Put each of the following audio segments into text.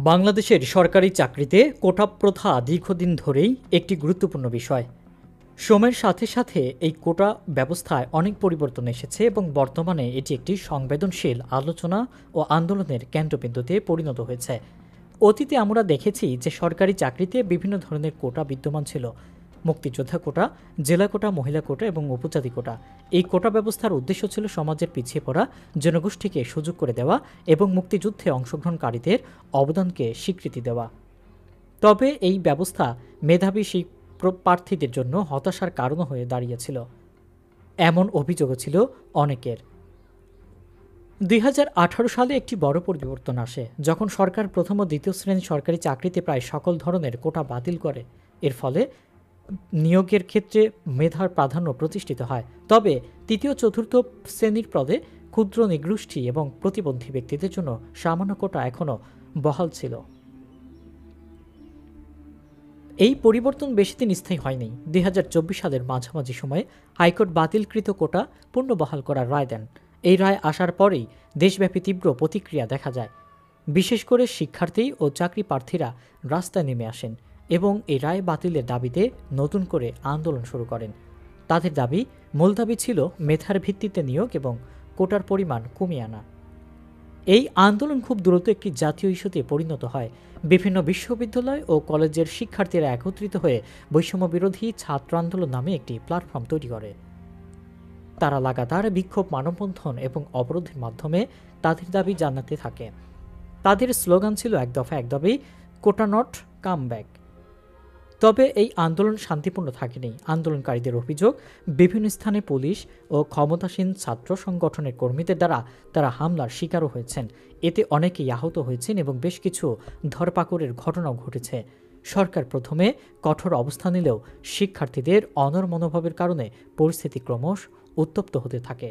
বাংলাদেশের সরকারি চাকরিতে কোটা প্রথা দীর্ঘদিন ধরেই একটি গুরুত্বপূর্ণ বিষয়। সময়ের সাথে সাথে এই কোটা ব্যবস্থায় অনেক পরিবর্তন এসেছে এবং বর্তমানে এটি একটি সংবেদনশীল আলোচনা ও আন্দোলনের কেন্দ্রবিন্দুতে পরিণত হয়েছে। অতীতে আমরা দেখেছি যে সরকারি চাকরিতে বিভিন্ন ধরনের কোটা বিদ্যমান ছিল। মুক্তিযোদ্ধা কোটা, জেলা কোটা, মহিলা কোটা এবং উপজাতি কোটা। এই কোটা ব্যবস্থার উদ্দেশ্য ছিল সমাজের পিছিয়ে পড়া জনগোষ্ঠীকে সুযোগ করে দেওয়া এবং মুক্তিযুদ্ধে অংশগ্রহণকারীদের অবদানকে স্বীকৃতি দেওয়া। তবে এই ব্যবস্থা মেধাবী প্রার্থীদের জন্য হতাশার কারণ হয়ে দাঁড়িয়েছিল, এমন অভিযোগও ছিল অনেকের। 2018 সালে একটি বড় পরিবর্তন আসে, যখন সরকার প্রথম ও দ্বিতীয় শ্রেণীর সরকারি চাকরিতে প্রায় সকল ধরনের কোটা বাতিল করে। এর ফলে নিয়োগের ক্ষেত্রে মেধার প্রাধান্য প্রতিষ্ঠিত হয়। তবে তৃতীয় চতুর্থ শ্রেণীর পদে ক্ষুদ্র নিগোষ্ঠী এবং প্রতিবন্ধী ব্যক্তিদের জন্য সামান্য কোটা এখনও বহাল ছিল। এই পরিবর্তন বেশিদিন স্থায়ী হয়নি। 2024 সালের মাঝামাঝি সময়ে হাইকোর্ট বাতিলকৃত কোটা পুনর্বহাল করার রায় দেন। এই রায় আসার পরেই দেশব্যাপী তীব্র প্রতিক্রিয়া দেখা যায়। বিশেষ করে শিক্ষার্থী ও চাকরি প্রার্থীরা রাস্তায় নেমে আসেন এবং এই রায় বাতিলের দাবিতে নতুন করে আন্দোলন শুরু করেন। তাদের মূল দাবি ছিল মেধার ভিত্তিতে নিয়োগ এবং কোটার পরিমাণ কমিয়ে আনা। এই আন্দোলন খুব দ্রুত একটি জাতীয় ইস্যুতে পরিণত হয়। বিভিন্ন বিশ্ববিদ্যালয় ও কলেজের শিক্ষার্থীরা একত্রিত হয়ে বৈষম্য বিরোধী ছাত্র আন্দোলন নামে একটি প্ল্যাটফর্ম তৈরি করে। তারা লাগাতার বিক্ষোভ, মানববন্ধন এবং অবরোধের মাধ্যমে তাদের দাবি জানাতে থাকে। তাদের স্লোগান ছিল এক দফা এক দাবি, কোটা নট কাম ব্যাক। তবে এই আন্দোলন শান্তিপূর্ণ থাকেনি। আন্দোলনকারীদের অভিযোগ, বিভিন্ন স্থানে পুলিশ ও ক্ষমতাসীন ছাত্র সংগঠনের কর্মীদের দ্বারা তারা হামলার শিকারও হয়েছেন। এতে অনেকেই আহত হয়েছেন এবং বেশ কিছু ধরপাকড়ের ঘটনাও ঘটেছে। সরকার প্রথমে কঠোর অবস্থান নিলেও শিক্ষার্থীদের অনড় মনোভাবের কারণে পরিস্থিতি ক্রমশ উত্তপ্ত হতে থাকে।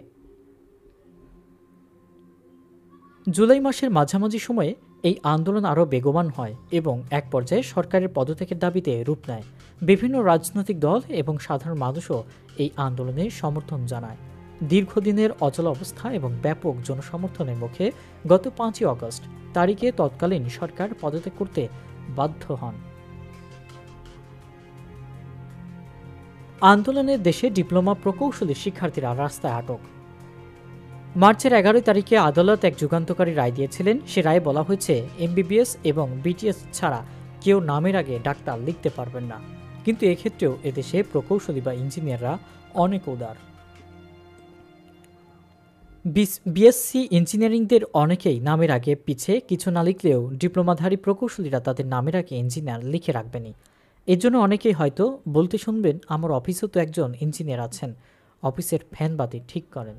জুলাই মাসের মাঝামাঝি সময়ে এই আন্দোলন আরও বেগবান হয় এবং এক পর্যায়ে সরকারের পদত্যাগের দাবিতে রূপ নেয়। বিভিন্ন রাজনৈতিক দল এবং সাধারণ মানুষও এই আন্দোলনে সমর্থন জানায়। দীর্ঘদিনের অচল অবস্থা এবং ব্যাপক জনসমর্থনের মুখে গত 5 আগস্ট তারিখে তৎকালীন সরকার পদত্যাগ করতে বাধ্য হন। আন্দোলনের দেশে ডিপ্লোমা প্রকৌশলী শিক্ষার্থীরা রাস্তায় আটক। মার্চের 11 তারিখে আদালত এক যুগান্তকারী রায় দিয়েছিলেন। সে রায়ে বলা হয়েছে এমবিবিএস এবং বিটিএস ছাড়া কেউ নামের আগে ডাক্তার লিখতে পারবেন না। কিন্তু এক্ষেত্রেও এদেশে প্রকৌশলী বা ইঞ্জিনিয়াররা অনেক উদার। বিএসসি ইঞ্জিনিয়ারিংদের অনেকেই নামের আগে পিছে কিছু না লিখলেও ডিপ্লোমাধারী প্রকৌশলীরা তাদের নামের আগে ইঞ্জিনিয়ার লিখে রাখবেনই। এর জন্য অনেকেই হয়তো বলতে শুনবেন, আমার অফিসেও তো একজন ইঞ্জিনিয়ার আছেন, অফিসের ফ্যান বাতি ঠিক করেন।